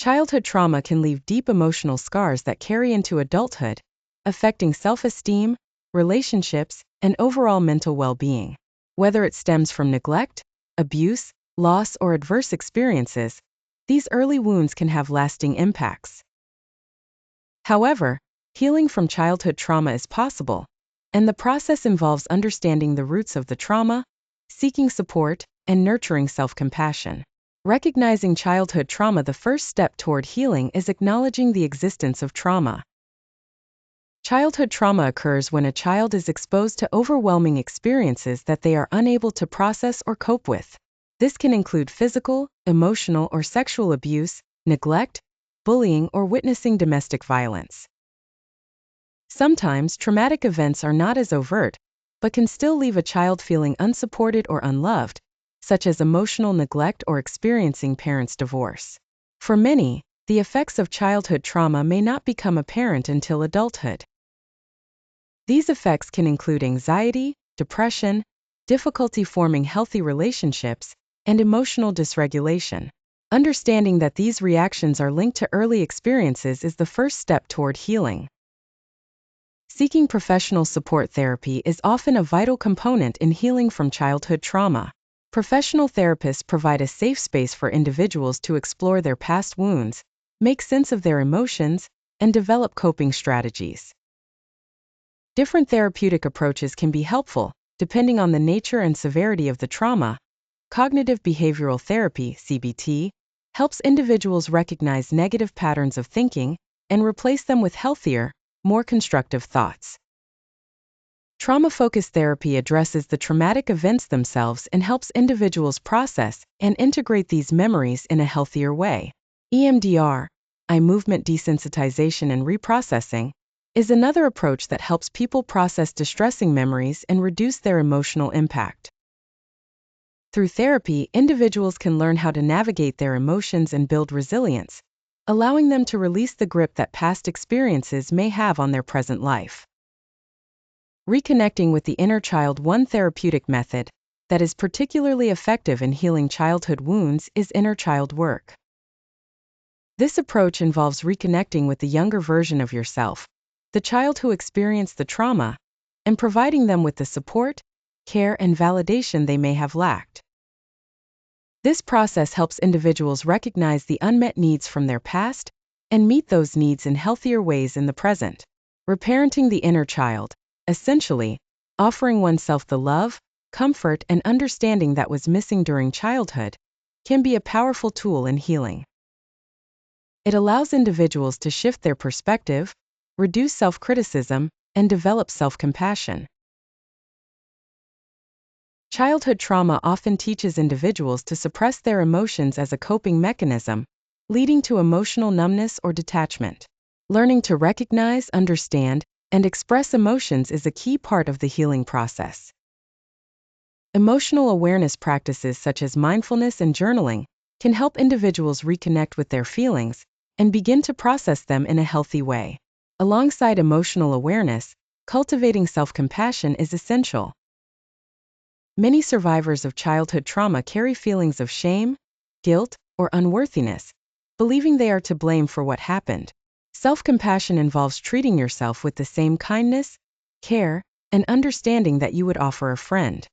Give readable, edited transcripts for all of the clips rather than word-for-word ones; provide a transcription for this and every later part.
Childhood trauma can leave deep emotional scars that carry into adulthood, affecting self-esteem, relationships, and overall mental well-being. Whether it stems from neglect, abuse, loss, or adverse experiences, these early wounds can have lasting impacts. However, healing from childhood trauma is possible, and the process involves understanding the roots of the trauma, seeking support, and nurturing self-compassion. Recognizing childhood trauma. The first step toward healing is acknowledging the existence of trauma. Childhood trauma occurs when a child is exposed to overwhelming experiences that they are unable to process or cope with. This can include physical, emotional, or sexual abuse, neglect, bullying, or witnessing domestic violence. Sometimes traumatic events are not as overt, but can still leave a child feeling unsupported or unloved, such as emotional neglect or experiencing parents' divorce. For many, the effects of childhood trauma may not become apparent until adulthood. These effects can include anxiety, depression, difficulty forming healthy relationships, and emotional dysregulation. Understanding that these reactions are linked to early experiences is the first step toward healing. Seeking professional support. Therapy is often a vital component in healing from childhood trauma. Professional therapists provide a safe space for individuals to explore their past wounds, make sense of their emotions, and develop coping strategies. Different therapeutic approaches can be helpful, depending on the nature and severity of the trauma. Cognitive behavioral therapy, CBT, helps individuals recognize negative patterns of thinking and replace them with healthier, more constructive thoughts. Trauma-focused therapy addresses the traumatic events themselves and helps individuals process and integrate these memories in a healthier way. EMDR, eye movement desensitization and reprocessing, is another approach that helps people process distressing memories and reduce their emotional impact. Through therapy, individuals can learn how to navigate their emotions and build resilience, allowing them to release the grip that past experiences may have on their present life. Reconnecting with the inner child. One therapeutic method that is particularly effective in healing childhood wounds is inner child work. This approach involves reconnecting with the younger version of yourself, the child who experienced the trauma, and providing them with the support, care, and validation they may have lacked. This process helps individuals recognize the unmet needs from their past and meet those needs in healthier ways in the present. Reparenting the inner child, essentially, offering oneself the love, comfort, and understanding that was missing during childhood, can be a powerful tool in healing. It allows individuals to shift their perspective, reduce self-criticism, and develop self-compassion. Childhood trauma often teaches individuals to suppress their emotions as a coping mechanism, leading to emotional numbness or detachment. Learning to recognize, understand, and express emotions is a key part of the healing process. Emotional awareness practices such as mindfulness and journaling can help individuals reconnect with their feelings and begin to process them in a healthy way. Alongside emotional awareness, cultivating self-compassion is essential. Many survivors of childhood trauma carry feelings of shame, guilt, or unworthiness, believing they are to blame for what happened. Self-compassion involves treating yourself with the same kindness, care, and understanding that you would offer a friend.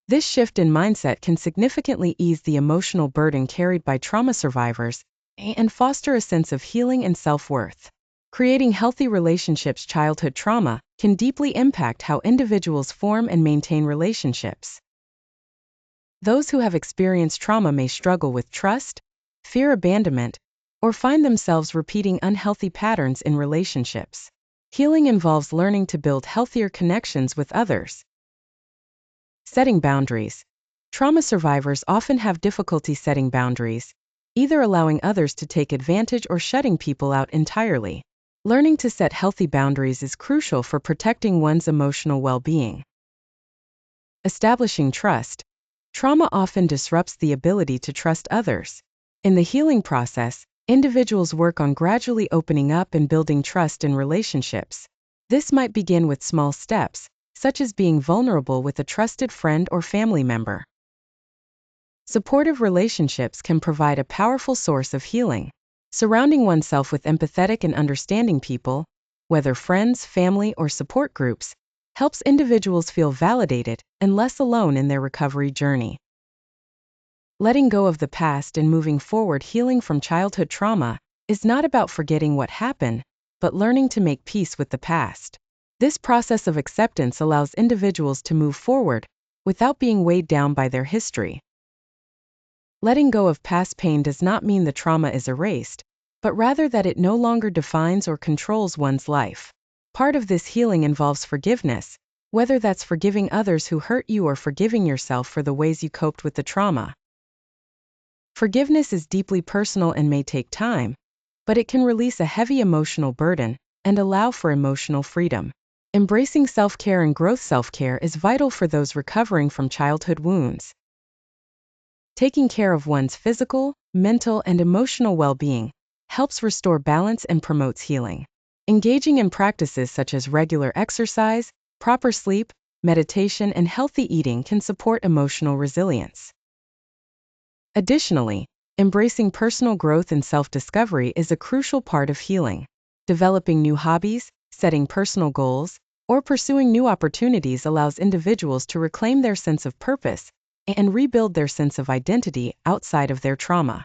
This shift in mindset can significantly ease the emotional burden carried by trauma survivors and foster a sense of healing and self-worth. Creating healthy relationships. Childhood trauma can deeply impact how individuals form and maintain relationships. Those who have experienced trauma may struggle with trust, fear abandonment, or find themselves repeating unhealthy patterns in relationships. Healing involves learning to build healthier connections with others. Setting boundaries. Trauma survivors often have difficulty setting boundaries, either allowing others to take advantage or shutting people out entirely. Learning to set healthy boundaries is crucial for protecting one's emotional well-being. Establishing trust. Trauma often disrupts the ability to trust others. In the healing process, individuals work on gradually opening up and building trust in relationships. This might begin with small steps, such as being vulnerable with a trusted friend or family member. Supportive relationships can provide a powerful source of healing. Surrounding oneself with empathetic and understanding people, whether friends, family, or support groups, helps individuals feel validated and less alone in their recovery journey. Letting go of the past and moving forward. Healing from childhood trauma is not about forgetting what happened, but learning to make peace with the past. This process of acceptance allows individuals to move forward without being weighed down by their history. Letting go of past pain does not mean the trauma is erased, but rather that it no longer defines or controls one's life. Part of this healing involves forgiveness, whether that's forgiving others who hurt you or forgiving yourself for the ways you coped with the trauma. Forgiveness is deeply personal and may take time, but it can release a heavy emotional burden and allow for emotional freedom. Embracing self-care and growth. Self-care is vital for those recovering from childhood wounds. Taking care of one's physical, mental, and emotional well-being helps restore balance and promotes healing. Engaging in practices such as regular exercise, proper sleep, meditation, and healthy eating can support emotional resilience. Additionally, embracing personal growth and self-discovery is a crucial part of healing. Developing new hobbies, setting personal goals, or pursuing new opportunities allows individuals to reclaim their sense of purpose and rebuild their sense of identity outside of their trauma.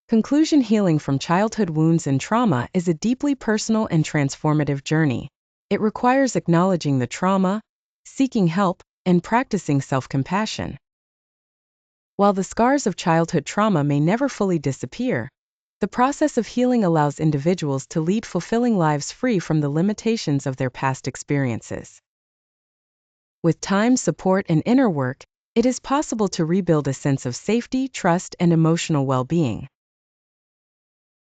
Conclusion. Healing from childhood wounds and trauma is a deeply personal and transformative journey. It requires acknowledging the trauma, seeking help, and practicing self-compassion. While the scars of childhood trauma may never fully disappear, the process of healing allows individuals to lead fulfilling lives free from the limitations of their past experiences. With time, support, and inner work, it is possible to rebuild a sense of safety, trust, and emotional well-being.